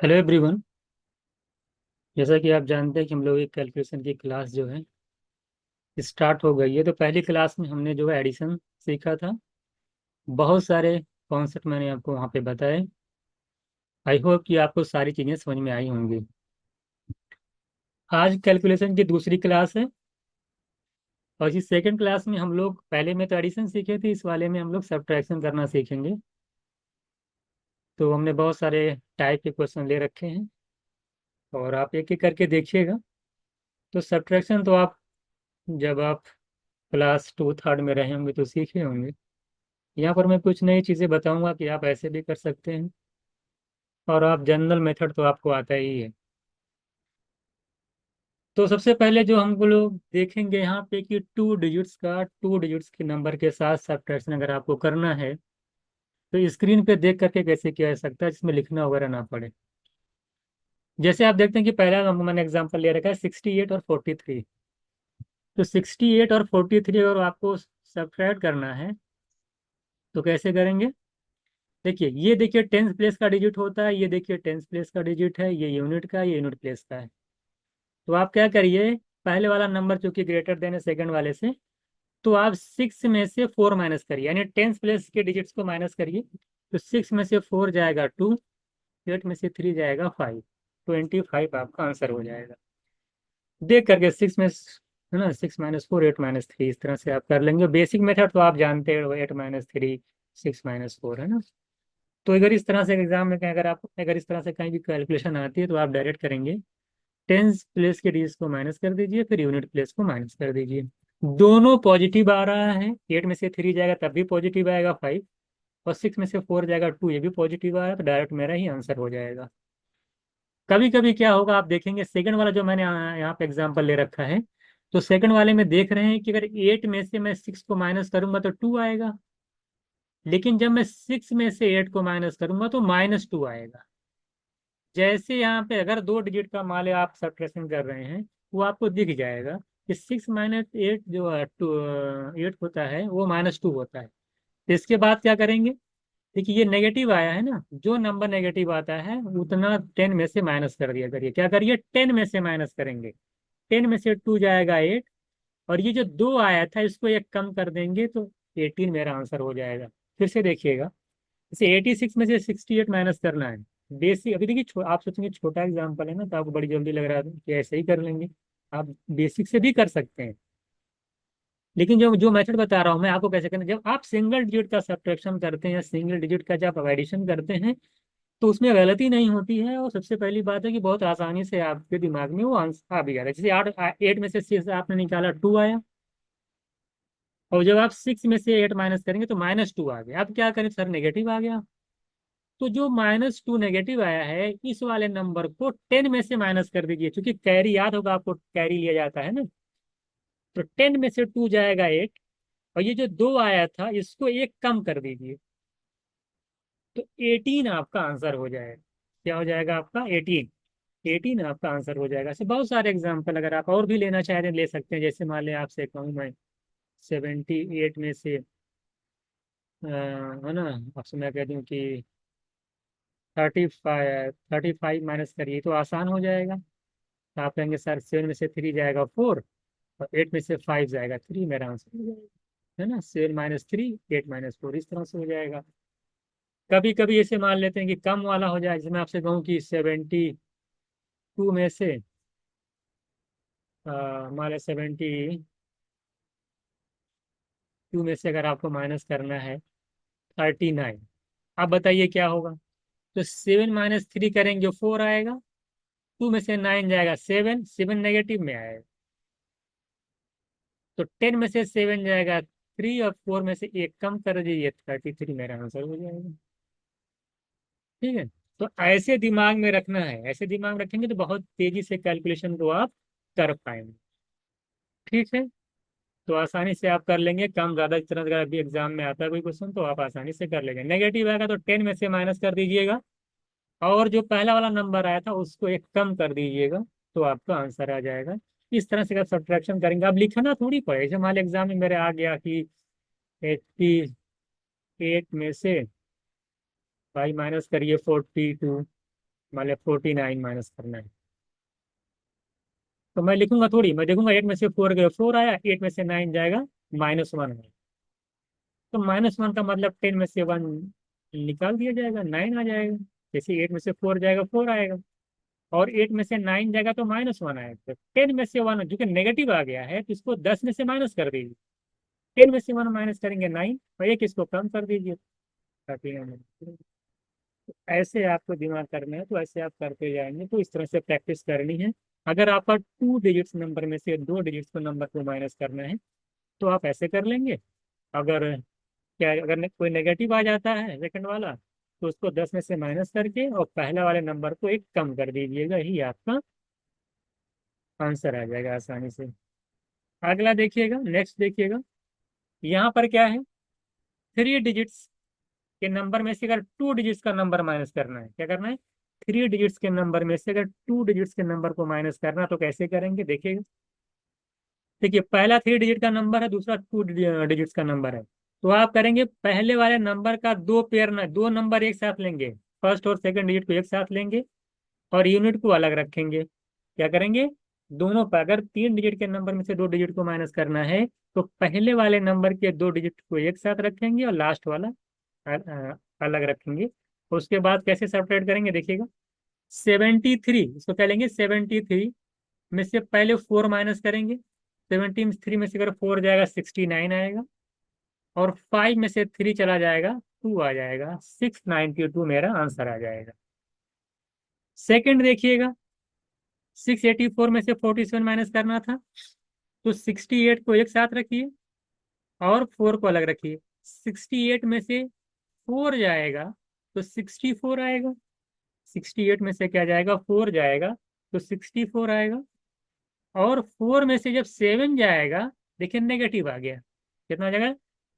Hello everyone. जैसा कि आप जानते हैं कि हम लोग एक कैलकुलेशन की क्लास जो है स्टार्ट हो गई है। तो पहली क्लास में हमने जो है एडिशन सीखा था। बहुत सारे कॉन्सेप्ट मैंने आपको वहाँ पे बताए। आई होप कि आपको सारी चीज़ें समझ में आई होंगी। आज कैलकुलेशन की दूसरी क्लास है और इस सेकंड क्लास में हम लोग पहले में तो एडिशन सीखे थे, इस वाले में हम लोग सब्ट्रैक्शन करना सीखेंगे। तो हमने बहुत सारे टाइप के क्वेश्चन ले रखे हैं और आप एक एक करके देखिएगा। तो सब्ट्रैक्शन तो आप जब आप क्लास टू थर्ड में रहे होंगे तो सीखे होंगे। यहाँ पर मैं कुछ नई चीज़ें बताऊंगा कि आप ऐसे भी कर सकते हैं और आप जनरल मेथड तो आपको आता ही है। तो सबसे पहले जो हम लोग देखेंगे यहाँ पे कि टू डिजिट्स के नंबर के साथ सब्ट्रैक्शन अगर आपको करना है तो स्क्रीन पे देख करके कैसे किया जा सकता है जिसमें लिखना वगैरह ना पड़े। जैसे आप देखते हैं कि पहला मैंने एग्जाम्पल ले रखा है 68 और 43। तो 68 और 43 अगर आपको सब्ट्रैक्ट करना है तो कैसे करेंगे। देखिए, ये देखिए टेंथ प्लेस का डिजिट होता है, ये देखिए टेंथ प्लेस का डिजिट है, ये यूनिट का, ये यूनिट प्लेस का है। तो आप क्या करिए, पहले वाला नंबर चूंकि ग्रेटर देन है सेकंड वाले से, तो आप सिक्स में से फोर माइनस करिए, यानी टेंथ प्लेस के डिजिट्स को माइनस करिए। तो सिक्स में से फोर जाएगा टू, एट में से थ्री जाएगा फाइव, 25 आपका आंसर हो जाएगा। देख करके सिक्स में है ना, six minus four, eight minus three, इस तरह से आप कर लेंगे। बेसिक मेथड तो आप जानते हो, eight minus three, six minus four, है ना। तो अगर इस तरह से एग्जाम में कहीं अगर इस तरह से कहीं भी कैलकुलेशन आती है तो आप डायरेक्ट करेंगे, टेंस प्लेस के डिजिट को माइनस कर दीजिए, फिर यूनिट प्लेस को माइनस कर दीजिए। दोनों पॉजिटिव आ रहा है, एट में से थ्री जाएगा तब भी पॉजिटिव आएगा फाइव, और सिक्स में से फोर जाएगा टू, ये भी पॉजिटिव आ रहा है, तो डायरेक्ट मेरा ही आंसर हो जाएगा। कभी कभी क्या होगा आप देखेंगे, सेकंड वाला जो मैंने यहाँ पे एग्जाम्पल ले रखा है, तो सेकंड वाले में देख रहे हैं कि अगर एट में से मैं सिक्स को माइनस करूंगा तो टू आएगा, लेकिन जब मैं सिक्स में से एट को माइनस करूंगा तो माइनस टू आएगा। जैसे यहाँ पे अगर दो डिजिट का मान लिया आप सब्ट्रैक्शन कर रहे हैं, वो आपको दिख जाएगा कि सिक्स माइनस एट जो है टू, एट होता है वो माइनस टू होता है। तो इसके बाद क्या करेंगे, देखिए ये नेगेटिव आया है ना, जो नंबर नेगेटिव आता है उतना टेन में से माइनस कर दिया करिए। क्या करिए, टेन में से माइनस करेंगे। टेन में से टू जाएगा एट, और ये जो दो आया था इसको एक कम कर देंगे तो 18 मेरा आंसर हो जाएगा। फिर से देखिएगा, जैसे 86 में से 68 माइनस करना है। बेसिक अभी देखिए, आप सोचेंगे छोटा एग्जाम्पल है ना तो आपको बड़ी जल्दी लग रहा है कि ऐसे ही कर लेंगे। आप बेसिक से भी कर सकते हैं, लेकिन जो जो मेथड बता रहा हूँ मैं आपको कैसे करना, जब आप सिंगल डिजिट का सब्ट्रैक्शन करते हैं या सिंगल डिजिट का जब एडिशन करते हैं तो उसमें गलती नहीं होती है। और सबसे पहली बात है कि बहुत आसानी से आपके दिमाग में वो आंसर आ भी जाता है। जैसे आठ, एट में से सिक्स आपने निकाला, टू आया, और जब आप सिक्स में से एट माइनस करेंगे तो माइनस टू आ गया। अब क्या करें सर, नेगेटिव आ गया। तो जो माइनस टू नेगेटिव आया है इस वाले नंबर को टेन में से माइनस कर दीजिए, क्योंकि कैरी याद होगा आपको, कैरी लिया जाता है ना। तो टेन में से टू जाएगा एट, और ये जो दो आया था इसको एक कम कर दीजिए, तो 18 आपका आंसर हो जाएगा। क्या हो जाएगा आपका, 18। 18 आपका आंसर हो जाएगा। ऐसे बहुत सारे एग्जाम्पल अगर आप और भी लेना चाहें तो ले सकते हैं। जैसे मान लें आपसे कहूँ मैं 78 में से है ना, आपसे मैं कह दूँ कि 35 माइनस करिए तो आसान हो जाएगा। तो आप कहेंगे सर सेवन में से थ्री जाएगा फोर, और एट में से फाइव जाएगा थ्री, मेरा आंसर हो जाएगा। है ना, seven minus three, eight minus four, इस तरह से हो जाएगा। कभी कभी ऐसे मान लेते हैं कि कम वाला हो जाए, जैसे मैं आपसे कहूँ कि 72 में से मान लें 72 में से अगर आपको माइनस करना है 39, आप बताइए क्या होगा। तो सेवन माइनस थ्री करेंगे फोर आएगा, टू में से नाइन जाएगा सेवन, सेवन नेगेटिव में आएगा, तो टेन में से सेवन जाएगा थ्री, और फोर में से एक कम कर दीजिए 33, मेरा आंसर हो जाएगा। ठीक है। तो ऐसे दिमाग में रखना है, ऐसे दिमाग में रखेंगे तो बहुत तेजी से कैलकुलेशन को आप कर पाएंगे। ठीक है। तो आसानी से आप कर लेंगे, कम ज्यादा इस तरह का भी एग्जाम में आता है कोई क्वेश्चन तो आप आसानी से कर लेंगे। नेगेटिव आएगा तो टेन में से माइनस कर दीजिएगा, और जो पहला वाला नंबर आया था उसको एक कम कर दीजिएगा, तो आपका आंसर आ जाएगा। इस तरह से आप सब्ट्रैक्शन करेंगे। अब लिखना थोड़ी पड़े, जैसे मान लीजिए एग्जाम में मेरे आ गया कि 88 में से भाई माइनस करिए 42, मान लिया 49 माइनस करना है, तो मैं लिखूंगा थोड़ी, मैं देखूंगा 8 में से 4 गया 4 आया, 8 में से 9 जाएगा -1 आया। तो -1 का मतलब 10 में से 1 निकाल दिया जाएगा, 9 आ जाएगा। जैसे 8 में से 4 जाएगा 4 आएगा, और 8 में से 9 जाएगा तो -1 आएगा। तो 10 में से 1 जो कि नेगेटिव आ गया है, तो इसको 10 में से माइनस कर दीजिए। 10 में से 1 माइनस करेंगे 9, और एक इसको कम कर दीजिए ताकि ऐसे आपको दिमाग करना है, तो ऐसे आप करते जाएंगे, तो इस तरह से प्रैक्टिस करनी है। अगर आपका 2 डिजिट्स नंबर में से 2 डिजिट्स को नंबर को माइनस करना है, तो आप ऐसे कर लेंगे। अगर अगर कोई नेगेटिव आ जाता है सेकंड वाला, तो उसको 10 में से माइनस करके और पहले वाले नंबर को एक कम कर दीजिएगा, ही आपका आंसर आ जाएगा आसानी से। अगला देखिएगा, नेक्स्ट देखिएगा। यहाँ पर क्या है, 3 डिजिट्स के नंबर में से अगर 2 डिजिट्स का नंबर माइनस करना है, क्या करना है, 3 डिजिट्स के नंबर में से अगर 2 डिजिट्स के नंबर को माइनस करना, तो कैसे करेंगे देखिएगा। देखिए, पहला 3 डिजिट का नंबर है, दूसरा 2 डिजिट्स का नंबर है। तो आप करेंगे पहले वाले नंबर का दो पेयर ना, दो नंबर एक साथ लेंगे, फर्स्ट और सेकंड डिजिट को एक साथ लेंगे, और यूनिट को अलग रखेंगे। क्या करेंगे, दोनों पर अगर 3 डिजिट के नंबर में से 2 डिजिट को माइनस करना है, तो पहले वाले नंबर के 2 डिजिट को एक साथ रखेंगे और लास्ट वाला अलग रखेंगे। उसके बाद कैसे सेपरेट करेंगे देखिएगा। 73, इसको क्या लेंगे, 73 में से पहले 4 माइनस करेंगे। 73 में से अगर 4 जाएगा 69 आएगा, और 5 में से 3 चला जाएगा 2 आ जाएगा, 692 मेरा आंसर आ जाएगा। सेकंड देखिएगा, 684 में से 47 माइनस करना था, तो 68 को एक साथ रखिए और 4 को अलग रखिए। 68 में से 4 जाएगा तो 64 आएगा, 68 में से क्या जाएगा, 4 जाएगा तो 64 आएगा, और 4 में से जब 7 जाएगा, देखिए नेगेटिव आ गया, कितना आ जाएगा,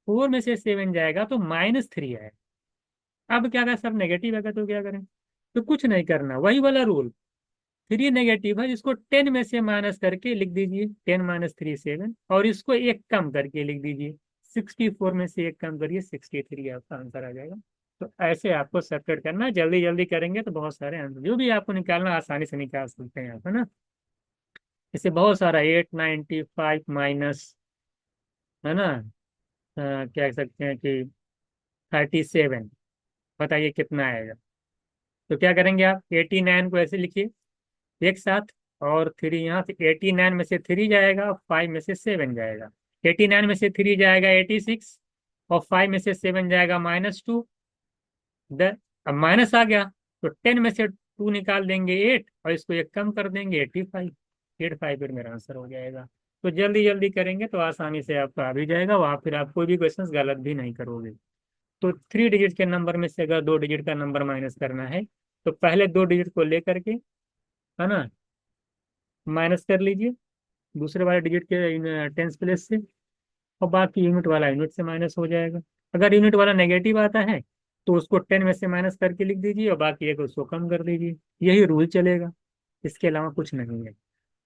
4 में से 7 जाएगा तो -3 आएगा। अब क्या करें, सब नेगेटिव आएगा तो क्या करें, तो कुछ नहीं करना, वही वाला रूल। 3 नेगेटिव है, इसको 10 में से माइनस करके लिख दीजिए, 10 - 3 7, और इसको एक कम करके लिख दीजिए, 64 में से एक कम करिए, 63 आपका आंसर आ जाएगा। तो ऐसे आपको सेपरेट करना है, जल्दी जल्दी करेंगे तो बहुत सारे आंसर जो भी आपको निकालना आसानी से निकाल सकते हैं आप, है ना। इससे बहुत सारा 895 माइनस, है ना, क्या कह सकते हैं कि 37, बताइए कितना आएगा। तो क्या करेंगे आप, 89 को ऐसे लिखिए एक साथ, और 3 यहाँ से, 89 में से 3 जाएगा, 5 में से 7 जाएगा। 89 में से 3 जाएगा 86, और 5 में से 7 जाएगा -2। अब माइनस आ गया, तो 10 में से 2 निकाल देंगे 8, और इसको एक कम कर देंगे 85, 85 फिर मेरा आंसर हो जाएगा। तो जल्दी जल्दी करेंगे तो आसानी से आपका आ भी जाएगा, वहाँ फिर आप कोई भी क्वेश्चन गलत भी नहीं करोगे। तो 3 डिजिट के नंबर में से अगर 2 डिजिट का नंबर माइनस करना है, तो पहले 2 डिजिट को लेकर के, है ना, माइनस कर लीजिए दूसरे वाले डिजिट के टेंस प्लेस से, और बाकी यूनिट वाला यूनिट से माइनस हो जाएगा। अगर यूनिट वाला नेगेटिव आता है, तो उसको 10 में से माइनस करके लिख दीजिए, और बाकी एक उसको कम कर दीजिए, यही रूल चलेगा, इसके अलावा कुछ नहीं है।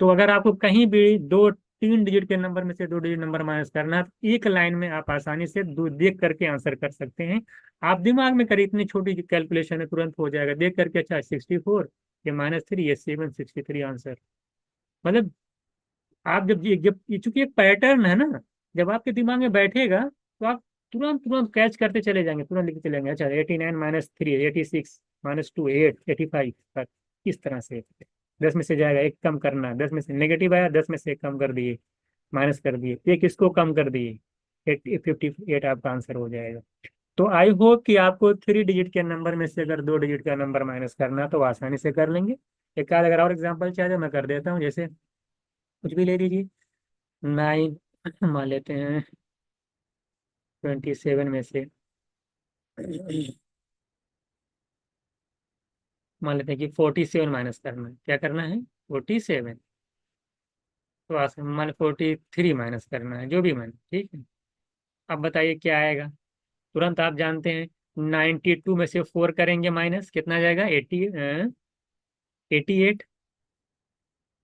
तो अगर आपको कहीं भी 2 3 डिजिट के नंबर में से 2 डिजिट नंबर माइनस करना है, तो एक लाइन में आप आसानी से देख करके आंसर कर सकते हैं। आप दिमाग में करिए, इतनी छोटी कैलकुलेशन है, तुरंत हो जाएगा देख करके। अच्छा, 64, ये -3, ये 7, 63 आंसर। मतलब आप ये चूंकि एक पैटर्न है ना, जब आपके दिमाग में बैठेगा, तो आप तुरंत तुरंत कैच करते चले जाएंगे, तुरंत लिखते चले जाएंगे। अच्छा, 89 - 3 86 -2 8 85 तक, इस तरह से। 10 में से जाएगा एक कम करना, 10 में से नेगेटिव आया, 10 में से एक कम कर दिए, माइनस कर दिए, एक इसको कम कर दिए, 58 आपका आंसर हो जाएगा। तो आई होप कि आपको 3 डिजिट के नंबर में से अगर 2 डिजिट का नंबर माइनस करना, तो आसानी से कर लेंगे। एक आध अगर और एग्जाम्पल चाहिए तो मैं कर देता हूँ, जैसे कुछ भी ले लीजिए। 9 मान लेते हैं, 27 में से मान लेते हैं कि 47 माइनस करना है, क्या करना है, 47, तो मान 43 माइनस करना है, जो भी मान, ठीक है। अब बताइए क्या आएगा, तुरंत आप जानते हैं। 92 में से 4 करेंगे माइनस, कितना जाएगा, 88,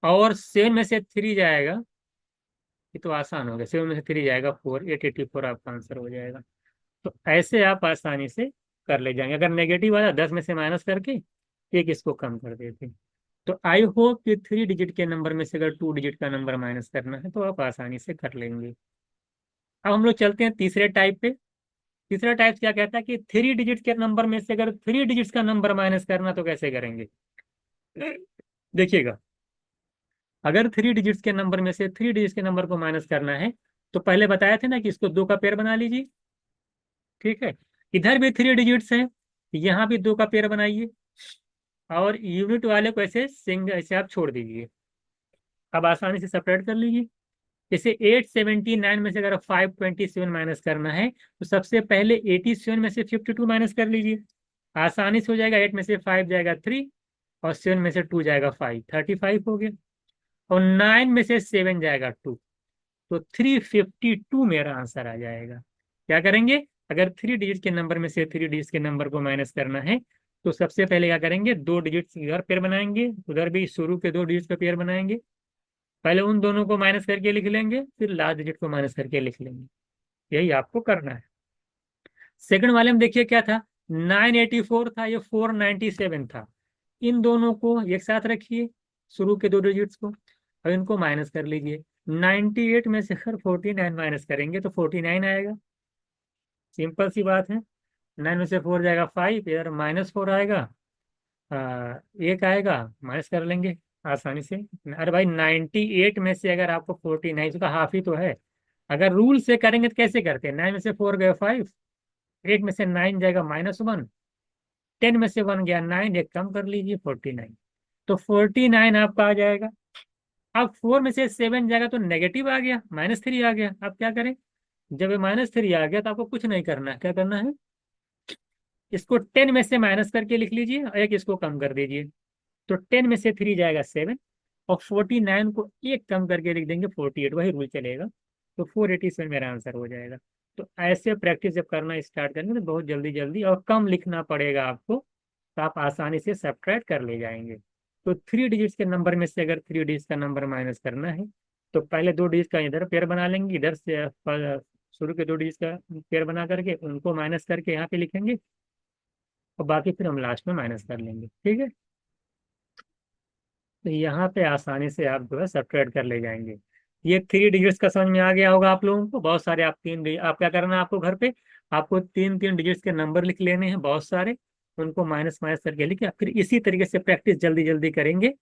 और 7 में से 3 जाएगा, ये तो आसान हो गया, 7 में से 3 जाएगा 4, 884 आपका आंसर हो जाएगा। तो ऐसे आप आसानी से कर ले जाएंगे। अगर नेगेटिव आया, 10 में से माइनस करके एक इसको कम कर देते। तो आई होप कि 3 डिजिट के नंबर में से अगर 2 डिजिट का नंबर माइनस करना है तो आप आसानी से कर लेंगे। अब हम लोग चलते हैं तीसरे टाइप पे। तीसरा टाइप क्या कहता है कि 3 डिजिट के नंबर में से अगर 3 डिजिट्स का नंबर माइनस करना तो कैसे करेंगे। देखिएगा, अगर 3 डिजिट्स के नंबर में से 3 डिजिट्स के नंबर को माइनस करना है तो पहले बताया थे ना कि इसको 2 का पेयर बना लीजिए। ठीक है, इधर भी 3 डिजिट्स हैं, यहाँ भी 2 का पेयर बनाइए, और यूनिट वाले को ऐसे सिंगल ऐसे आप छोड़ दीजिए। अब आसानी से सेपरेट कर लीजिए। जैसे 879 में से अगर 527 माइनस करना है तो सबसे पहले 87 में से 52 माइनस कर लीजिए। आसानी से हो जाएगा। 8 में से 5 जाएगा 3, और 7 में से 2 जाएगा 5, 35 हो गया। और 9 में से 7 जाएगा 2, तो 352 मेरा आंसर आ जाएगा। क्या करेंगे, अगर 3 डिजिट के नंबर में से 3 डिजिट के नंबर को माइनस करना है तो सबसे पहले क्या करेंगे, 2 डिजिट इधर पेयर बनाएंगे, उधर भी शुरू के 2 डिजिट का पेयर बनाएंगे। पहले उन दोनों को माइनस करके लिख लेंगे, फिर लास्ट डिजिट को माइनस करके लिख लेंगे। यही आपको करना है। सेकंड वाले में देखिए क्या था, 984 था, ये 497 था। इन दोनों को एक साथ रखिए, शुरू के 2 डिजिट्स को, और इनको माइनस कर लीजिए। 98 में से अगर 49 माइनस करेंगे तो 49 आएगा। सिंपल सी बात है। 9 में से 4 जाएगा 5, इधर -4 आएगा, एक आएगा, माइनस कर लेंगे आसानी से। अरे भाई 98 में से अगर आपको 49, तो हाफ ही तो है। अगर रूल से करेंगे तो कैसे करते हैं, 9 में से 4 गए 5, 8 में से 9 जाएगा -1, 10 में से 1 गया 9, एक कम कर लीजिए 49, तो 49 आपका आ जाएगा। अब 4 में से 7 जाएगा तो नेगेटिव आ गया, -3 आ गया। अब क्या करें, जब ये -3 आ गया तो आपको कुछ नहीं करना है। क्या करना है, इसको 10 में से माइनस करके लिख लीजिए, और एक इसको कम कर दीजिए। तो 10 में से 3 जाएगा 7, और 49 को एक कम करके लिख देंगे 48, वही रूल चलेगा। तो 487 मेरा आंसर हो जाएगा। तो ऐसे प्रैक्टिस जब करना स्टार्ट करेंगे तो बहुत जल्दी जल्दी और कम लिखना पड़ेगा आपको, तो आप आसानी से सब्ट्रैक्ट कर ले जाएंगे। तो 3 डिजिट्स के नंबर में से अगर 3 डिजिट्स का नंबर माइनस करना है तो पहले 2 डिजिट का इधर पेयर बना लेंगे, इधर से शुरू के 2 डिजिट का पेयर बना करके उनको माइनस करके यहाँ पे लिखेंगे, और बाकी फिर हम लास्ट में माइनस कर लेंगे। ठीक है, तो यहाँ पे आसानी से आप जो है सब्ट्रैक्ट कर ले जाएंगे। ये 3 डिजिट्स का समझ में आ गया होगा आप लोगों को। बहुत सारे आप आप क्या करना है आपको घर पे, आपको 3 3 डिजिट्स के नंबर लिख लेने हैं बहुत सारे, उनको माइनस माइनस करके लिखे, फिर इसी तरीके से प्रैक्टिस जल्दी जल्दी करेंगे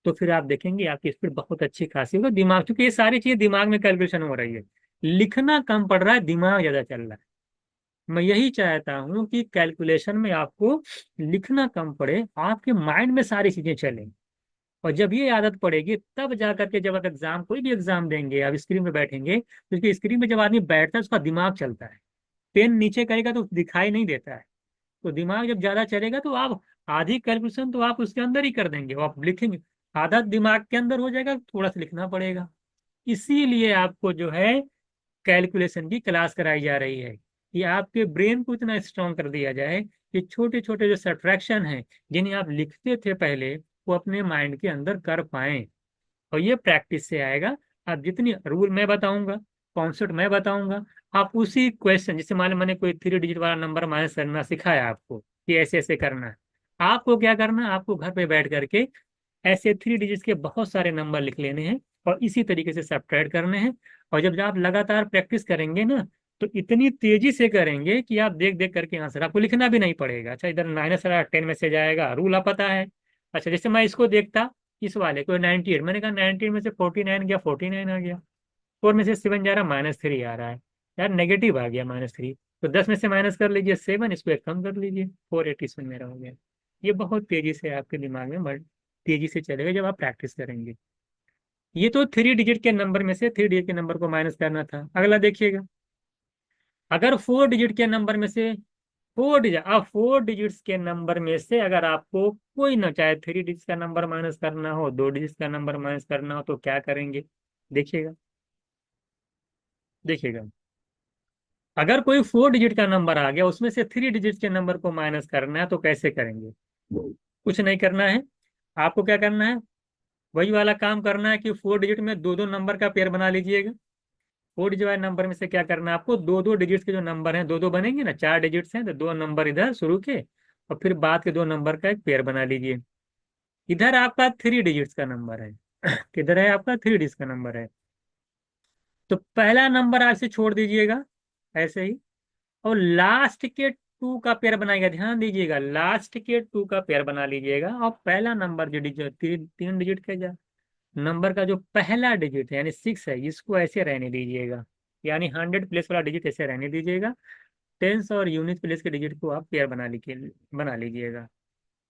तो फिर आप देखेंगे आपकी स्पीड बहुत अच्छी खासी होगी। दिमाग, क्योंकि ये सारी चीजें दिमाग में कैलकुलेशन हो रही है, लिखना कम पड़ रहा है, दिमाग ज्यादा चल रहा है। मैं यही चाहता हूँ कि कैलकुलेशन में आपको लिखना कम पड़े, आपके माइंड में सारी चीजें चलें। और जब ये आदत पड़ेगी तब जा करके जब आप एग्जाम, कोई भी एग्जाम देंगे, आप स्क्रीन पे बैठेंगे तो उसकी स्क्रीन पे जब आदमी बैठता है उसका दिमाग चलता है। पेन नीचे करेगा तो दिखाई नहीं देता है। तो दिमाग जब ज्यादा चलेगा तो आप आधी कैलकुलेशन तो आप उसके अंदर ही कर देंगे, वो आप लिखेंगे। आधा दिमाग के अंदर हो जाएगा, थोड़ा सा लिखना पड़ेगा। इसीलिए आपको जो है कैलकुलेशन की क्लास कराई जा रही है, कि आपके ब्रेन को इतना स्ट्रांग कर दिया जाए कि छोटे छोटे जो सब्ट्रैक्शन हैं जिन्हें आप लिखते थे पहले, वो अपने माइंड के अंदर कर पाएं। और ये प्रैक्टिस से आएगा। आप जितनी रूल मैं बताऊंगा, कॉन्सेप्ट मैं बताऊंगा, आप उसी क्वेश्चन, जैसे मान लो मैंने कोई 3 डिजिट वाला नंबर माइनस करना सिखाया आपको कि ऐसे ऐसे करना है, आपको क्या करना है, आपको घर पे बैठ करके ऐसे 3 डिजिट के बहुत सारे नंबर लिख लेने हैं, और इसी तरीके से सब्ट्रैक्ट करने हैं। और जब आप लगातार प्रैक्टिस करेंगे ना, तो इतनी तेजी से करेंगे कि आप देख देख करके आंसर, आपको लिखना भी नहीं पड़ेगा। अच्छा, इधर माइनस आ रहा, 10 में से जाएगा, रूल आप पता है। अच्छा, जैसे मैं इसको देखता, इस वाले को 98, मैंने कहा 98 में से 49 गया, 49 आ गया। 4 में से 7 जा रहा, -3 आ रहा है, यार नेगेटिव आ गया -3। तो 10 में से माइनस कर लीजिए 7, इसको एक कम कर लीजिए, 487 मेरा हो गया। ये बहुत तेजी से आपके दिमाग में तेजी से चलेगा जब आप प्रैक्टिस करेंगे। ये तो 3 डिजिट के नंबर में से 3 डिजिट के नंबर को माइनस करना था। अगला देखिएगा, अगर 4 डिजिट के नंबर में से 4 डिजिट्स के नंबर में से अगर आपको कोई ना, चाहे 3 डिजिट का नंबर माइनस करना हो, 2 डिजिट का नंबर माइनस करना हो, तो क्या करेंगे। देखिएगा, देखिएगा, अगर कोई 4 डिजिट का नंबर आ गया, उसमें से 3 डिजिट के नंबर को माइनस करना है तो कैसे करेंगे। कुछ नहीं करना है, आपको क्या करना है, वही वाला काम करना है कि 4 डिजिट में दो दो नंबर का पेयर बना लीजिएगा। 4 डिजिट वाले नंबर में से क्या करना है आपको, दो दो डिजिट्स के जो नंबर हैं, दो दो बनेंगे ना, 4 डिजिट्स हैं तो 2 नंबर इधर शुरू के, और फिर बाद के दो नंबर का एक पेयर बना लीजिए। इधर आपका 3 डिजिट्स का नंबर है। किधर है आपका 3 डिजिट्स का नंबर है। तो पहला नंबर आपसे छोड़ दीजिएगा ऐसे ही, और लास्ट के टू का पेयर बनाएगा। ध्यान दीजिएगा, लास्ट के टू का पेयर बना लीजिएगा, और पहला नंबर जो डिजिट 3 डिजिट का नंबर का जो पहला डिजिट है यानी 6 है, इसको ऐसे रहने दीजिएगा। यानी 100 प्लेस वाला डिजिट ऐसे रहने दीजिएगा। टेंस और यूनिट प्लेस के डिजिट को आप पेयर बना लीजिएगा।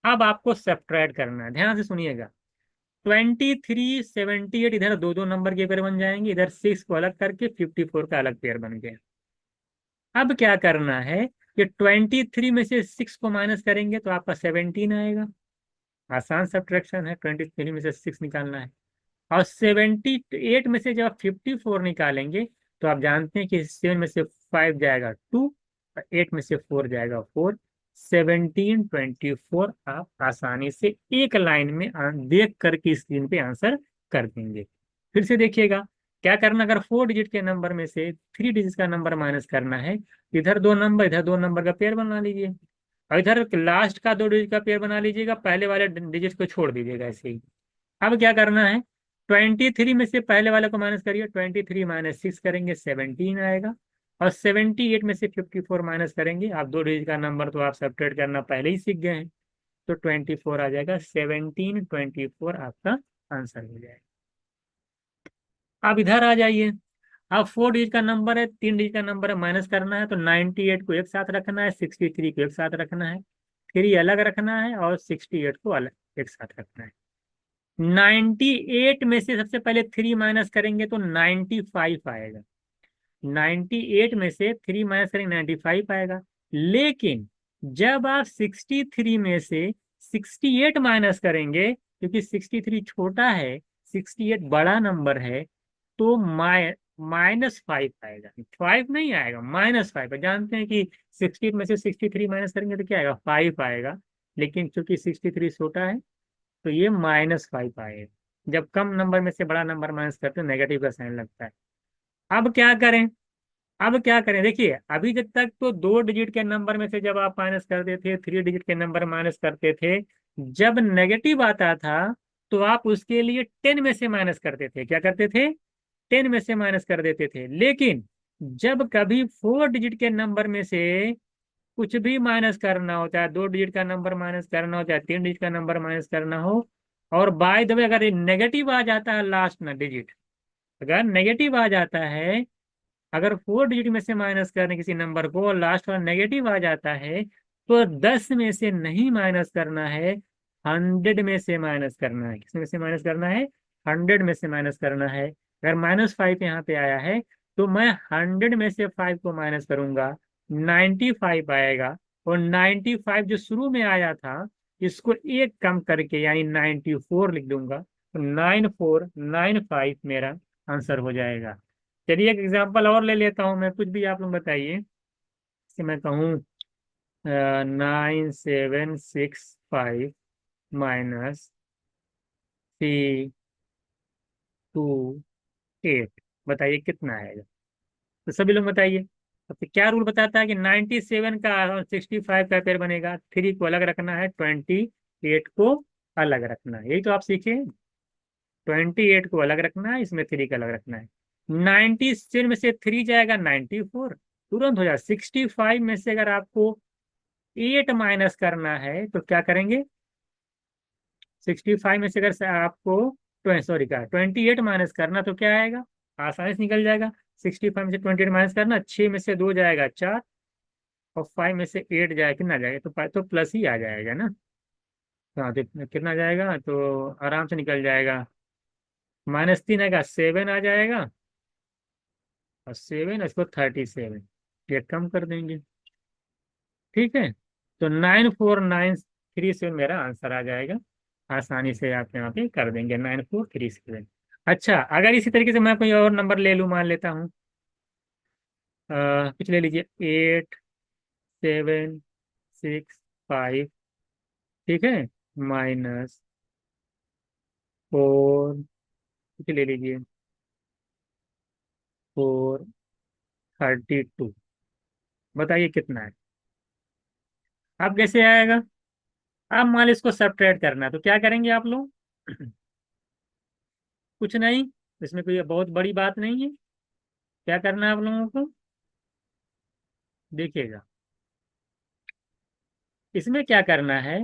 अब आपको सब्ट्रैक्ट करना है, ध्यान से सुनिएगा। 23, 78 इधर दो दो नंबर के पेयर बन जाएंगे, इधर 6 को अलग करके 54 का अलग पेयर बन गया। अब क्या करना है कि 23 में से 6 को माइनस करेंगे तो आपका 17 आएगा। आसान सब्ट्रैक्शन है, 23 में से 6 निकालना है। और 78 में से जब आप 54 निकालेंगे तो आप जानते हैं कि 7 में से 5 जाएगा 2, और 8 में से 4 जाएगा 4। 17, 24 आप आसानी से एक लाइन में देख करके स्क्रीन पे आंसर कर देंगे। फिर से देखिएगा क्या करना। अगर 4 डिजिट के नंबर में से 3 डिजिट का नंबर माइनस करना है, इधर दो नंबर इधर दो नंबर का पेयर बना लीजिए, और इधर लास्ट का 2 डिजिट का पेयर बना लीजिएगा, पहले वाले डिजिट को छोड़ दीजिएगा ऐसे ही। अब क्या करना है, 23 में से पहले वाले को माइनस करिए, 23 - 6 करेंगे 17 आएगा। और 78 में से 54 माइनस करेंगे, आप 2 डिजिट का नंबर तो आप सब्ट्रैक्ट करना पहले ही सीख गए हैं, तो 24 आ जाएगा। 17, 24 आपका आंसर हो जाएगा। आप इधर आ जाइए। अब 4 डिजिट का नंबर है, 3 डिजिट का नंबर है, माइनस करना है तो 98 को एक साथ रखना है, 63 को एक साथ रखना है, 3 अलग रखना है, और 68 को अलग एक साथ रखना है। 98 में से सबसे पहले 3 माइनस करेंगे तो 95 आएगा। 98 में से 3 माइनस करेंगे 95 आएगा। लेकिन जब आप 63 में से 68 माइनस करेंगे, क्योंकि 63 छोटा है 68 बड़ा नंबर है, तो -5 आएगा। 5 नहीं आएगा, -5। जानते हैं कि 60 में से 63 माइनस करेंगे तो क्या आएगा, 5 आएगा। लेकिन चूंकि 63 छोटा है तो ये -5 आएगा। जब कम नंबर में से बड़ा नंबर माइनस करते हैं नेगेटिव का साइन लगता है। अब क्या करें, अब क्या करें, देखिए अभी जब तक तो 2 डिजिट के नंबर में से जब आप माइनस करते थे, 3 डिजिट के नंबर माइनस करते थे, जब नेगेटिव आता था तो आप उसके लिए 10 में से माइनस करते थे। क्या करते थे, 10 में से माइनस कर देते थे। लेकिन जब कभी 4 डिजिट के नंबर में से कुछ भी माइनस करना होता है, 2 डिजिट का नंबर माइनस करना होता है, 3 डिजिट का नंबर माइनस करना हो, और बाय द वे अगर नेगेटिव आ जाता है लास्ट में डिजिट, अगर नेगेटिव आ जाता है, अगर 4 डिजिट में से माइनस करने किसी नंबर को और लास्ट वाला नेगेटिव आ जाता है, तो 10 में से नहीं माइनस करना है, 100 में से माइनस करना है। किस में से माइनस करना है, 100 में से माइनस करना है। अगर -5 यहाँ पे आया है तो मैं 100 में से 5 को माइनस करूंगा, 95 आएगा। और 95 जो शुरू में आया था इसको एक कम करके यानी 94 लिख दूंगा, तो 9495 मेरा आंसर हो जाएगा। चलिए एक एग्जांपल और ले लेता हूँ मैं, कुछ भी आप लोग बताइए। जैसे मैं कहूँ 9765 -328, बताइए कितना आएगा। तो सभी लोग बताइए। तो क्या रूल बताता है कि 97 का और 65 का पेयर बनेगा, 3 को अलग रखना है, 28 को अलग रखना है। यही तो आप सीखे। 28 को अलग रखना है, इसमें 3 का अलग रखना है। 97 में से 3 जाएगा 94, तुरंत हो जाए। 65 में से अगर आपको 8 माइनस करना है तो क्या करेंगे, 65 में से अगर आपको सॉरी क्या 28 माइनस करना तो क्या आएगा, आसानी से निकल जाएगा। 65 में से 28 माइनस करना, 6 में से 2 जाएगा 4, और 5 में से 8 जाएगा, कितना जाएगा, तो प्लस ही आ जाएगा ना। हाँ तो कितना जाएगा, तो आराम से निकल जाएगा। -3 आएगा, 7 आ जाएगा, और 7 इसको 37, ये कम कर देंगे। ठीक है, तो 9493 मेरा आंसर आ जाएगा। आसानी से आप यहाँ पे कर देंगे 9437। अच्छा, अगर इसी तरीके से मैं कोई और नंबर ले लूँ, मान लेता हूँ कुछ ले लीजिए 8765, ठीक है, -4, कुछ ले लीजिए 432, बताइए कितना है। अब कैसे आएगा, अब मान लो इसको सब्ट्रैक्ट करना है तो क्या करेंगे आप लोग? कुछ नहीं, इसमें कोई बहुत बड़ी बात नहीं है। क्या करना है आप लोगों को? देखिएगा, इसमें क्या करना है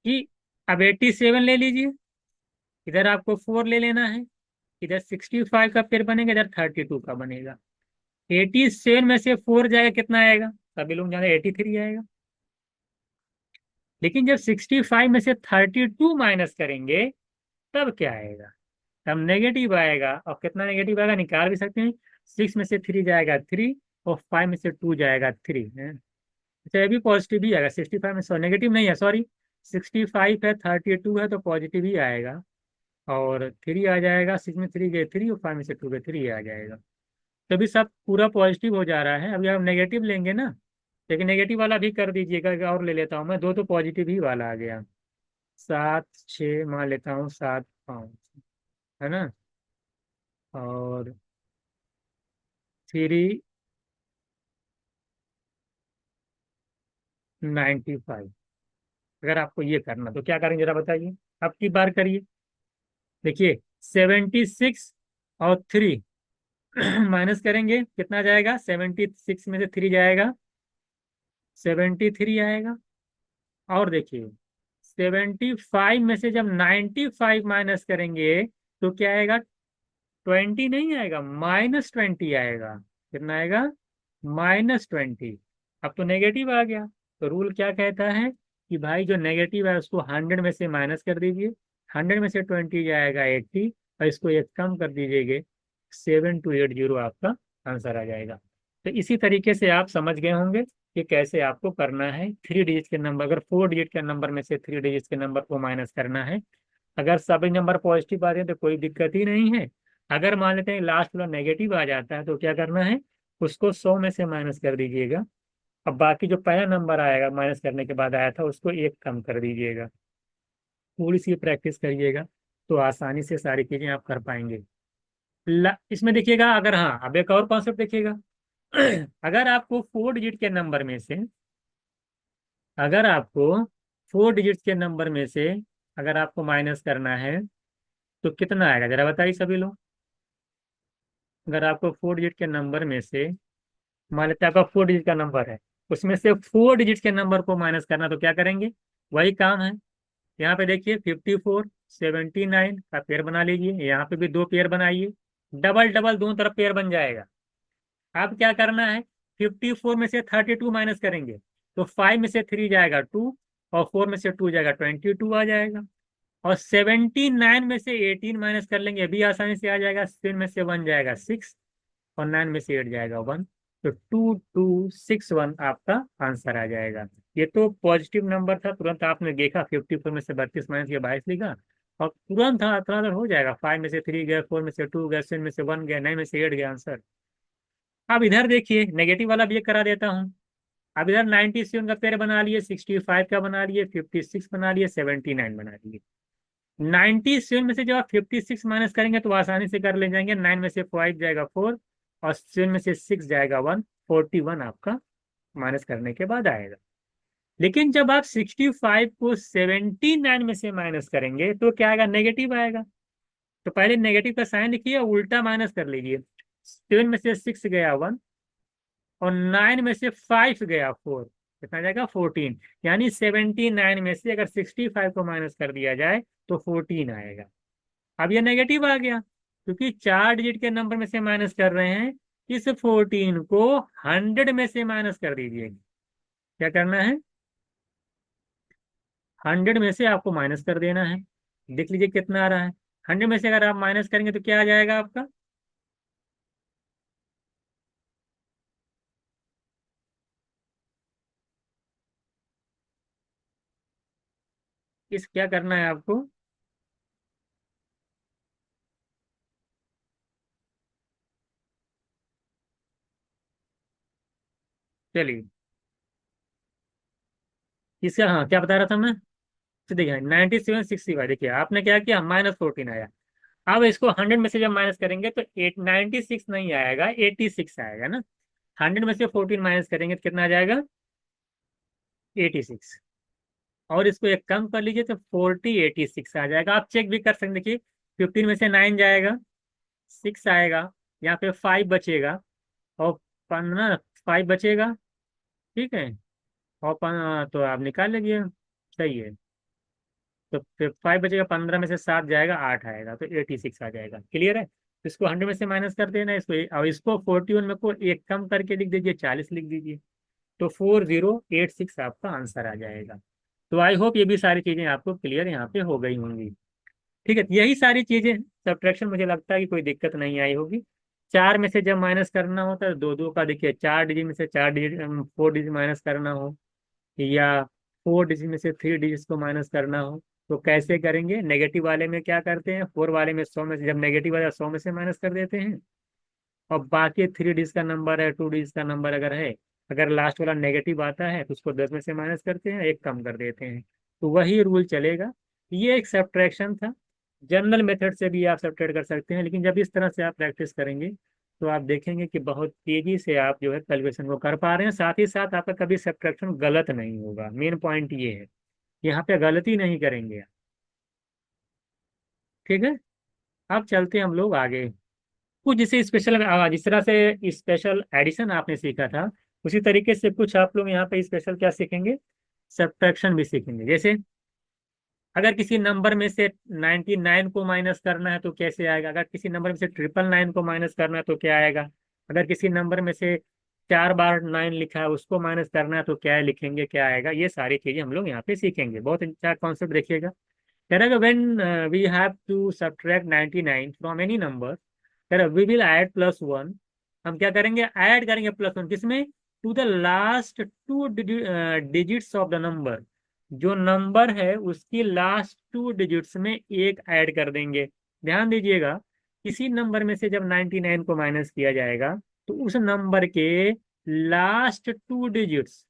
कि अब 87 ले लीजिए, इधर आपको 4 ले लेना है, इधर 65 का पेयर बनेगा, इधर 32 का बनेगा। 87 में से 4 जाएगा, कितना आएगा? सभी लोग जाने 83 आएगा। लेकिन जब 65 में से 32 माइनस करेंगे तब क्या आएगा? तब नेगेटिव आएगा। और कितना नेगेटिव आएगा निकाल भी सकते हैं। 6 में से 3 जाएगा 3, और 5 में से 2 जाएगा 3 है। अच्छा, ये भी पॉजिटिव ही आएगा। 65 में सॉरी नेगेटिव नहीं है, सॉरी 65 है, 32 है तो पॉजिटिव ही आएगा। और 3 आ जाएगा, 6 में 3 गए 3, और 5 में से 2 गए 3 आ जाएगा। तभी सब पूरा पॉजिटिव हो जा रहा है। अभी आप नेगेटिव लेंगे ना, लेकिन नेगेटिव वाला भी कर दीजिएगा। और ले लेता हूँ मैं, दो तो पॉजिटिव ही वाला आ गया। 7 6 मान लेता हूँ, 7 5 है ना, और 395। अगर आपको ये करना तो क्या करेंगे जरा बताइए, अब की बार करिए। देखिए 76 और 3 माइनस करेंगे, कितना जाएगा? 76 में से 3 जाएगा, 73 आएगा। और देखिए 75 में से जब 95 माइनस करेंगे तो क्या आएगा? 20 नहीं आएगा, -20 आएगा। कितना आएगा? -20। अब तो नेगेटिव आ गया। तो रूल क्या कहता है कि भाई जो नेगेटिव है उसको 100 में से माइनस कर दीजिए। 100 में से 20 जाएगा 80, और इसको एक कम कर दीजिएगा, 7280 आपका आंसर आ जाएगा। तो इसी तरीके से आप समझ गए होंगे कि कैसे आपको करना है 3 डिजिट के नंबर, अगर 4 डिजिट के नंबर में से 3 डिजिट के नंबर को माइनस करना है। अगर सभी नंबर पॉजिटिव आ रहे हैं तो कोई दिक्कत ही नहीं है। अगर मान लेते हैं लास्ट वाला नेगेटिव आ जाता है तो क्या करना है? उसको 100 में से माइनस कर दीजिएगा। अब बाकी जो पहला नंबर आएगा माइनस करने के बाद आया था उसको एक कम कर दीजिएगा। थोड़ी सी प्रैक्टिस करिएगा तो आसानी से सारी चीजें आप कर पाएंगे। इसमें देखिएगा, अगर हाँ अब एक और कॉन्सेप्ट देखिएगा। अगर आपको 4 डिजिट के नंबर में से, अगर आपको 4 डिजिट के नंबर में से अगर आपको माइनस करना है तो कितना आएगा जरा बताइए सभी लोग। अगर आपको 4 डिजिट के नंबर में से, मान लेते हैं आपका 4 डिजिट का नंबर है, उसमें से 4 डिजिट के नंबर को माइनस करना, तो क्या करेंगे? वही काम है। यहाँ पे देखिए 54 79 का पेयर बना लीजिए, यहाँ पे भी 2 पेयर बनाइए। डबल डबल दोनों तरफ पेयर बन जाएगा। अब क्या करना है? 54 में से 32 माइनस करेंगे तो 5 में से 3 जाएगा 2, और 4 में से 2 जाएगा 22 आ जाएगा। और 79 में से 18 माइनस कर लेंगे, अभी आसानी से आ जाएगा। 7 में से 1 जाएगा 6, और 9 में से 8 जाएगा 1। तो 2261 आपका आंसर आ जाएगा। ये तो पॉजिटिव नंबर था, तुरंत आपने देखा 54 में से 32 माइनस किया 22 लिखा, और तुरंत था तुरंत हो जाएगा। 5 में से 3 गया, 4 में से 2 गया, 7 में से 1 गया, 9 में से 8 गया आंसर। अब इधर देखिए नेगेटिव वाला भी एक करा देता हूँ। अब इधर 97 का पेयर बना लिए, 65 का बना लिए, 56 बना लिए, 79 बना लिए। 97 में से जब आप 56 माइनस करेंगे तो आसानी से कर ले जाएंगे। 9 में से 5 जाएगा 4, और 7 में से 6 जाएगा 1, 41 आपका माइनस करने के बाद आएगा। लेकिन जब आप 65 को 79 में से माइनस करेंगे तो क्या आएगा? नेगेटिव आएगा। तो पहले नेगेटिव का साइन लिखिए, उल्टा माइनस कर लीजिए। 7 में से 6 गया 1, और 9 में से 5 गया 4, कितना जाएगा? 14। यानी 79 में से अगर 65 को माइनस कर दिया जाए तो 14 आएगा। अब ये नेगेटिव आ गया क्योंकि 4 डिजिट के नंबर में से माइनस कर रहे हैं। इस 14 को 100 में से माइनस कर दीजिए। क्या करना है? 100 में से आपको माइनस कर देना है। देख लीजिए कितना आ रहा है। 100 में से अगर आप माइनस करेंगे तो क्या आ जाएगा आपका? इस क्या करना है आपको? चलिए, इसका हाँ क्या बता रहा था मैं? तो देखिए 97 65, देखिए आपने क्या किया, -14 आया। अब इसको 100 में से जब माइनस करेंगे तो 96 नहीं आएगा, 86 आएगा ना। 100 में से 14 माइनस करेंगे तो कितना आ जाएगा? 86। और इसको एक कम कर लीजिए तो 4086 आ जाएगा। आप चेक भी कर सकते हैं, देखिए 15 में से 9 जाएगा, 6 आएगा, यहाँ पे 5 बचेगा, और 15 5 बचेगा, ठीक है, और तो आप निकाल लीजिए, सही है। तो फिर 5 बचेगा, 15 में से 7 जाएगा, 8 आएगा, तो 86 आ जाएगा। क्लियर है? इसको 100 में से माइनस कर देना, इसको और इसको 41 में को एक कम करके लिख दीजिए, 40 लिख दीजिए, तो 4086 आपका आंसर आ जाएगा। तो आई होप ये भी सारी चीजें आपको क्लियर यहाँ पे हो गई होंगी। ठीक है, तो यही सारी चीजें, सब्ट्रैक्शन मुझे लगता है कि कोई दिक्कत नहीं आई होगी। 4 में से जब माइनस करना होता है, दो दो का देखिए, 4 डिजिट में से 4 डिजिट, 4 डिजिट माइनस करना हो, या 4 डिजिट में से 3 डिजिट्स को माइनस करना हो, तो कैसे करेंगे? नेगेटिव वाले में क्या करते हैं, 4 वाले में 100 में से, जब नेगेटिव वाला 100 में से माइनस कर देते हैं, और बाकी 3 डिजिट का नंबर है, 2 डिजिट का नंबर अगर है, अगर लास्ट वाला नेगेटिव आता है तो उसको 10 में से माइनस करते हैं, एक कम कर देते हैं। तो वही रूल चलेगा। ये एक सब्ट्रैक्शन था। जनरल मेथड से भी आप सब्ट्रैक्ट कर सकते हैं, लेकिन जब इस तरह से आप प्रैक्टिस करेंगे तो आप देखेंगे कि बहुत तेजी से आप जो है कैलकुलेशन को कर पा रहे हैं, साथ ही साथ आपका कभी सब्ट्रैक्शन गलत नहीं होगा। मेन पॉइंट ये है, यहाँ पे गलती नहीं करेंगे आप। ठीक है, अब चलते हैं हम लोग आगे। कुछ जैसे स्पेशल, जिस तरह से स्पेशल एडिशन आपने सीखा था, उसी तरीके से कुछ आप लोग यहाँ पे स्पेशल क्या सीखेंगे, सब्ट्रैक्शन भी सीखेंगे। जैसे अगर किसी नंबर में से 99 को माइनस करना है तो कैसे आएगा, अगर किसी नंबर में से 999 को माइनस करना है तो क्या आएगा, अगर किसी नंबर में से 4 बार 9 लिखा है उसको माइनस करना है तो क्या लिखेंगे, क्या आएगा, ये सारी चीजें हम लोग यहाँ पे सीखेंगे। बहुत अच्छा कॉन्सेप्ट देखिएगा। कह रहा है when we have to subtract 99 from any number, कह रहा वी विल ऐड +1। हम क्या करेंगे, ऐड करेंगे +1, किसमें, to the last 2 digits of the number. जो नंबर है उसकी लास्ट 2 डिजिट्स में एक ऐड कर देंगे। ध्यान दीजिएगा, किसी नंबर में से जब 99 को माइनस किया जाएगा तो उस नंबर के लास्ट 2 डिजिट्स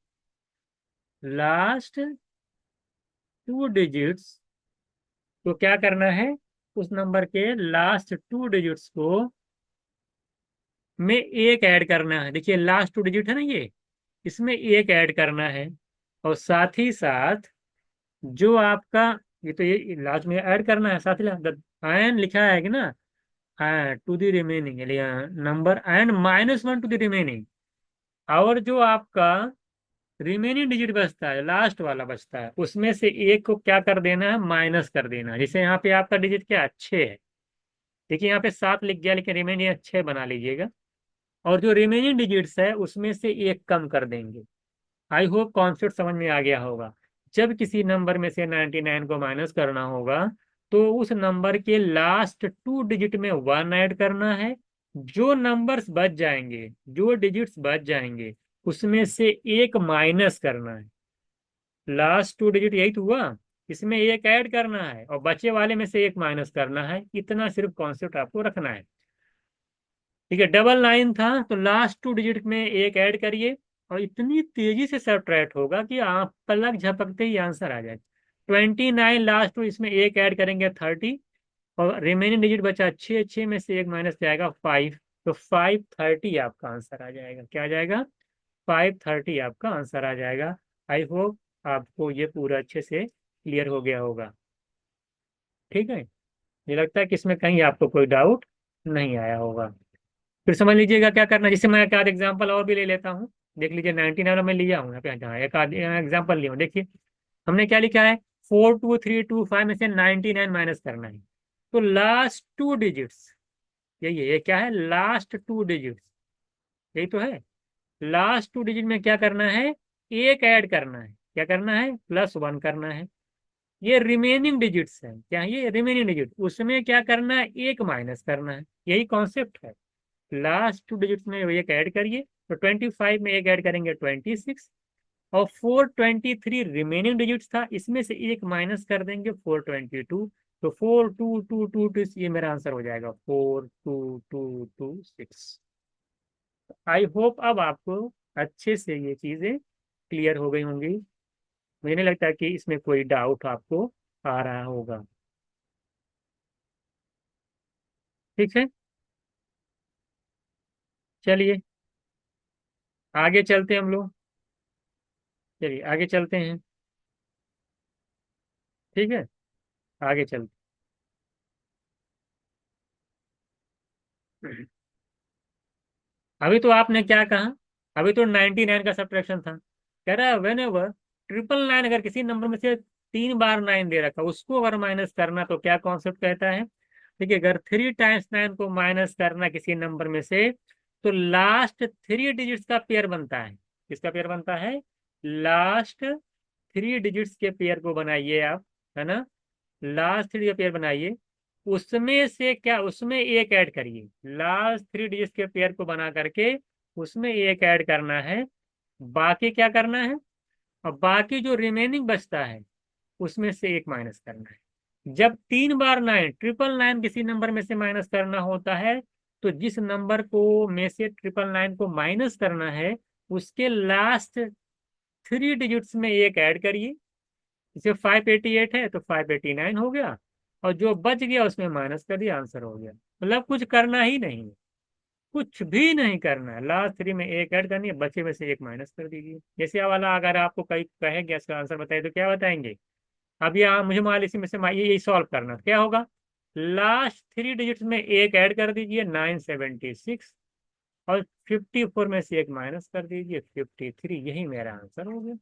तो क्या करना है, उस नंबर के लास्ट 2 डिजिट्स को में एक ऐड करना है। देखिए लास्ट 2 डिजिट है ना ये, इसमें एक ऐड करना है, और साथ ही साथ जो आपका, ये तो ये लास्ट में ऐड करना है, साथ ही एन लिखा है कि ना, to the remaining number and -1 to the remaining. और जो आपका रिमेनिंग डिजिट बचता है, लास्ट वाला बचता है, उसमें से एक को क्या कर देना है, माइनस कर देना है। जैसे यहाँ पे आपका डिजिट क्या है, 6 है, देखिए यहाँ पे 7 लिख गया, लेकिन रिमेनिंग 6 बना लीजिएगा, और जो रिमेनिंग डिजिट्स है उसमें से एक कम कर देंगे। आई होप कॉन्सेप्ट समझ में आ गया होगा। जब किसी नंबर में से 99 को माइनस करना होगा तो उस नंबर के लास्ट 2 डिजिट में 1 ऐड करना है। जो नंबर्स बच जाएंगे, जो डिजिट्स बच जाएंगे, उसमें से एक माइनस करना है। लास्ट 2 डिजिट यही तो हुआ, इसमें एक ऐड करना है और बचे वाले में से एक माइनस करना है। इतना सिर्फ कॉन्सेप्ट आपको रखना है। ठीक है, डबल 9 था तो लास्ट 2 डिजिट में एक ऐड करिए, और इतनी तेजी से सब्ट्रैक्ट होगा कि आप पलक झपकते ही आंसर आ जाए। 29 लास्ट टू, इसमें एक ऐड करेंगे 30, और रिमेनिंग डिजिट बचा 6, 6 में से एक माइनस जाएगा 5, तो 530 आपका आंसर आ जाएगा। क्या आ जाएगा, 530 आपका आंसर आ जाएगा। आई होप आपको ये पूरा अच्छे से क्लियर हो गया होगा। ठीक है, मुझे लगता है कि इसमें कहीं आपको कोई डाउट नहीं आया होगा। फिर समझ लीजिएगा क्या करना है। जैसे मैं एक आध एग्जाम्पल और भी ले लेता हूँ, देख लीजिए। 99 में लिया हूँ यहाँ पे, जहाँ एक आध एग्जाम्पल लिया हूँ, देखिए हमने क्या लिखा है, 42325 में से 99 माइनस करना है। तो लास्ट 2 डिजिट्स, यही है, ये क्या है, लास्ट 2 डिजिट्स, यही तो है। लास्ट 2 डिजिट में क्या करना है, एक ऐड करना है। क्या करना है, +1 करना है। ये रिमेनिंग डिजिट्स है, क्या है ये रिमेनिंग डिजिट, उसमें क्या करना है, एक माइनस करना है। यही कॉन्सेप्ट है। लास्ट 2 डिजिट्स में एक ऐड करिए, तो 25 में एक ऐड करेंगे 26, और 423 रिमेनिंग डिजिट्स था, इसमें से एक माइनस कर देंगे 422, तो 42222, ये मेरा आंसर हो जाएगा 42226। आई होप अब आपको अच्छे से ये चीजें क्लियर हो गई होंगी। मुझे नहीं लगता कि इसमें कोई डाउट आपको आ रहा होगा। ठीक है, चलिए आगे चलते हैं हम लोग। चलिए आगे चलते हैं। ठीक है, आगे चलते। अभी तो आपने क्या कहा, अभी तो 99 का सब्ट्रैक्शन था। कह रहा है वेन एवर ट्रिपल नाइन, अगर किसी नंबर में से 3 बार 9 दे रखा, उसको अगर माइनस करना तो क्या कॉन्सेप्ट कहता है। देखिए, अगर 3 टाइम्स 9 को माइनस करना किसी नंबर में से, तो लास्ट 3 डिजिट्स का पेयर बनता है। किसका पेयर बनता है? लास्ट 3 डिजिट्स के पेयर को बनाइए आप, है ना। लास्ट 3 का पेयर बनाइए, उसमें से क्या, उसमें एक ऐड करिए। लास्ट 3 डिजिट्स के पेयर को बना करके उसमें एक ऐड करना है। बाकी क्या करना है? और बाकी जो रिमेनिंग बचता है उसमें से एक माइनस करना है। जब 3 बार 9, ट्रिपल नाइन किसी नंबर में से माइनस करना होता है, तो जिस नंबर को में से ट्रिपल नाइन को माइनस करना है, उसके लास्ट 3 डिजिट्स में एक ऐड करिए। जैसे 588 है तो 589 हो गया, और जो बच गया उसमें माइनस कर दिया, आंसर हो गया। मतलब कुछ करना ही नहीं है, कुछ भी नहीं करना है। लास्ट 3 में एक ऐड करनी है, बचे में से एक माइनस कर दीजिए। जैसे ये वाला अगर आपको कहीं कहेंगे इसका आंसर बताइए, तो क्या बताएंगे? अब यहाँ मुझे मान लीजिए इसी में से ये सॉल्व करना, तो क्या होगा? लास्ट 3 डिजिट्स में एक ऐड कर दीजिए, 976, और 54 में से एक माइनस कर दीजिए, 53। यही मेरा आंसर हो गया।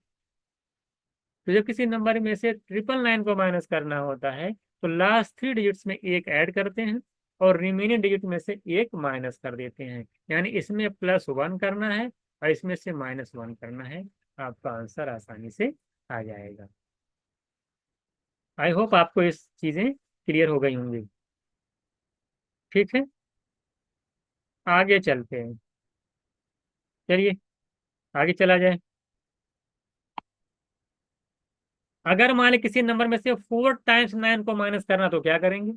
तो जब किसी नंबर में से ट्रिपल नाइन को माइनस करना होता है, तो लास्ट 3 डिजिट्स में एक ऐड करते हैं, और रिमेनिंग डिजिट में से एक माइनस कर देते हैं। यानी इसमें +1 करना है और इसमें से -1 करना है। आपका आंसर आसानी से आ जाएगा। आई होप आपको इस चीजें क्लियर हो गई होंगी। ठीक है, आगे चलते हैं। चलिए, आगे चला जाए। अगर मान ली किसी नंबर में से 4 टाइम्स 9 को माइनस करना, तो क्या करेंगे?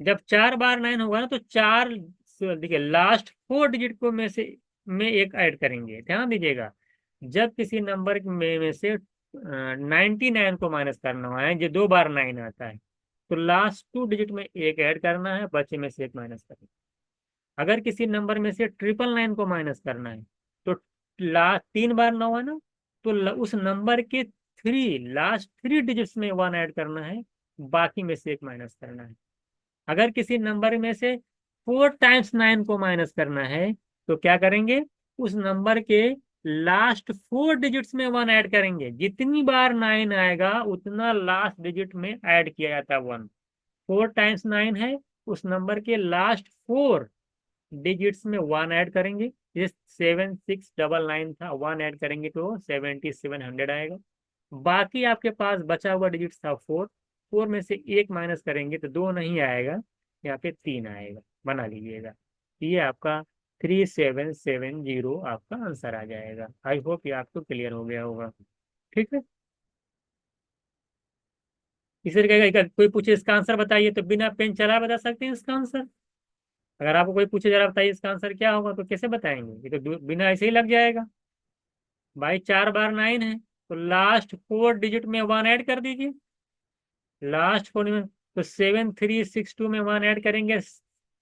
जब 4 बार 9 होगा ना, तो चार, देखिए लास्ट 4 डिजिट को में एक ऐड करेंगे, ध्यान दीजिएगा। जब किसी नंबर में से 99 को माइनस करना है, जो 2 बार 9 आता है, तो लास्ट 2 डिजिट में एक ऐड करना है, बचे में से एक माइनस करना है। अगर किसी नंबर में से ट्रिपल नाइन को माइनस करना है, तो 3 बार 9 है ना, तो उस नंबर के लास्ट 3 डिजिट्स में 1 ऐड करना है, बाकी में से एक माइनस करना है। अगर किसी नंबर में से 4 टाइम्स 9 को माइनस करना है, तो क्या करेंगे? उस नंबर के लास्ट 4 डिजिट्स में 1 ऐड करेंगे। जितनी बार 9 आएगा उतना लास्ट डिजिट में ऐड किया जाता है 1। 4 टाइम्स 9 है, उस नंबर के लास्ट 4 डिजिट्स में 1 ऐड करेंगे। ये 7699 था, 1 ऐड करेंगे तो 7700 आएगा। बाकी आपके पास बचा हुआ डिजिट था 4। 4 में से एक माइनस करेंगे तो 2 नहीं आएगा, यहाँ पे 3 आएगा। बना लीजिएगा, ये आपका 3770 आपका आंसर आ जाएगा। आई होप ये आपको क्लियर हो गया होगा। ठीक है, इसी तरीके का कोई पूछे इसका आंसर बताइए, तो बिना पेन चलाए बता सकते हैं इसका आंसर। अगर आपको कोई पूछे जरा बताइए इसका आंसर क्या होगा, तो कैसे बताएंगे? ये तो बिना ऐसे ही लग जाएगा। भाई 4 बार 9 है, तो लास्ट 4 डिजिट में 1 ऐड कर दीजिए। लास्ट 4 में तो 7362 में 1 ऐड करेंगे,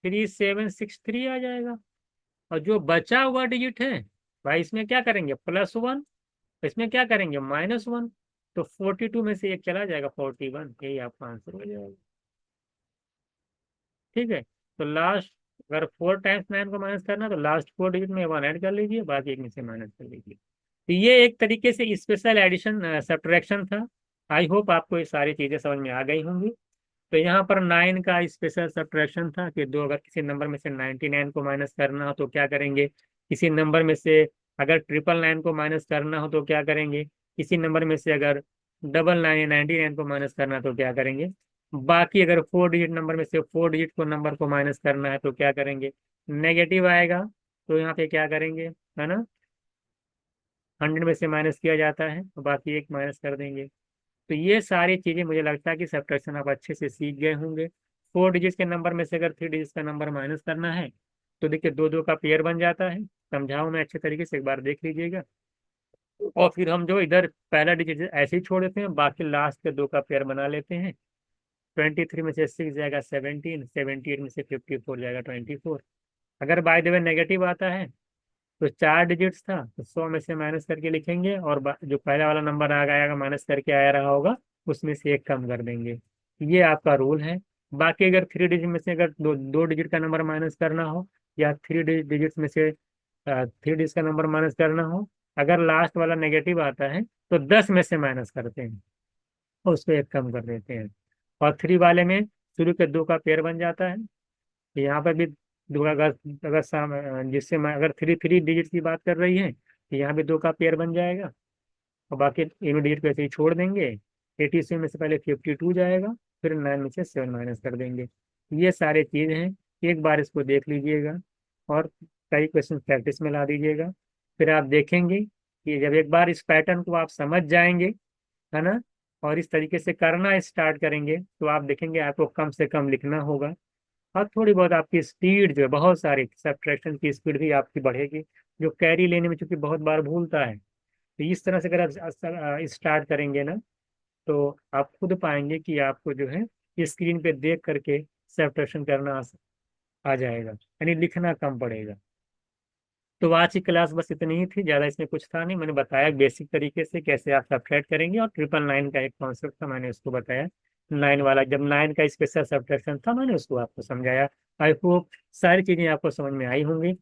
3763 आ जाएगा। और जो बचा हुआ डिजिट है, भाई इसमें क्या करेंगे? +1। इसमें क्या करेंगे? -1। तो 42 में से एक चला जाएगा, 41। यही आपका आंसर हो जाएगा। ठीक है, तो लास्ट, अगर 4 टाइम्स 9 को माइनस करना, तो लास्ट 4 डिजिट में 1 ऐड कर लीजिए, बाकी एक में से माइनस कर लीजिए। तो ये एक तरीके से स्पेशल एडिशन सब्ट्रैक्शन था। आई होप आपको ये सारी चीजें समझ में आ गई होंगी। तो यहाँ पर 9 का स्पेशल सब्ट्रैक्शन था कि दो, अगर किसी नंबर में से 99 को माइनस करना हो तो क्या करेंगे? किसी नंबर में से अगर ट्रिपल नाइन को माइनस करना हो तो क्या करेंगे? किसी नंबर में से अगर डबल नाइन 99 को माइनस करना तो क्या करेंगे? बाकी अगर 4 डिजिट नंबर में से 4 डिजिट को नंबर को माइनस करना है तो क्या करेंगे? नेगेटिव आएगा, तो यहाँ पे क्या करेंगे, है ना। 100 में से माइनस किया जाता है, तो बाकी एक माइनस कर देंगे। तो ये सारी चीजें मुझे लगता है कि सब्ट्रैक्शन आप अच्छे से सीख गए होंगे। 4 डिजिट के नंबर में से अगर 3 डिजिट का नंबर माइनस करना है, तो देखिए दो दो का पेयर बन जाता है। समझाओ मैं अच्छे तरीके से, एक बार देख लीजिएगा। और फिर हम जो इधर पहला डिजिट ऐसे ही छोड़ देते हैं, बाकी लास्ट के दो का पेयर बना लेते हैं। 23 में से 6 जाएगा 17, 78 में से 54 जाएगा 24। अगर बाय द वे नेगेटिव आता है, तो 4 डिजिट्स था तो 100 में से माइनस करके लिखेंगे, और जो पहला वाला नंबर आ गया माइनस करके आया रहा होगा, उसमें से एक कम कर देंगे। ये आपका रूल है। बाकी अगर 3 डिजिट में से अगर दो डिजिट का नंबर माइनस करना हो, या 3 डिजिट में से 3 डिजिट का नंबर माइनस करना हो, अगर लास्ट वाला नेगेटिव आता है तो 10 में से माइनस करते हैं और उसको एक कम कर देते हैं। और 3 वाले में शुरू के 2 का पेयर बन जाता है। तो यहाँ पर भी दो का अगर जिससे अगर 3 डिजिट की बात कर रही है तो यहाँ भी 2 का पेयर बन जाएगा। और बाकी तीनों डिजिट को ऐसे ही छोड़ देंगे। 87 में से पहले 52 जाएगा, फिर 9 में से 7 माइनस कर देंगे। ये सारे चीज़ हैं, एक बार इसको देख लीजिएगा और कई क्वेश्चन प्रैक्टिस में ला दीजिएगा। फिर आप देखेंगे कि जब एक बार इस पैटर्न को आप समझ जाएंगे, है ना, और इस तरीके से करना स्टार्ट करेंगे, तो आप देखेंगे आपको कम से कम लिखना होगा। और थोड़ी बहुत आपकी स्पीड जो है, बहुत सारी सब्ट्रैक्शन की स्पीड भी आपकी बढ़ेगी, जो कैरी लेने में चूंकि बहुत बार भूलता है। तो इस तरह से अगर आप स्टार्ट करेंगे ना, तो आप खुद पाएंगे कि आपको जो है स्क्रीन पे देख करके सब्ट्रैक्शन करना आ जाएगा, यानी लिखना कम पड़ेगा। तो आज की क्लास बस इतनी ही थी, ज़्यादा इसमें कुछ था नहीं। मैंने बताया बेसिक तरीके से कैसे आप सब्ट्रैक्ट करेंगे, और 999 का एक कॉन्सेप्ट था, मैंने उसको बताया। 9 वाला, जब 9 का स्पेशल सब्ट्रैक्शन था, मैंने उसको आपको समझाया। आई होप सारी चीज़ें आपको समझ में आई होंगी।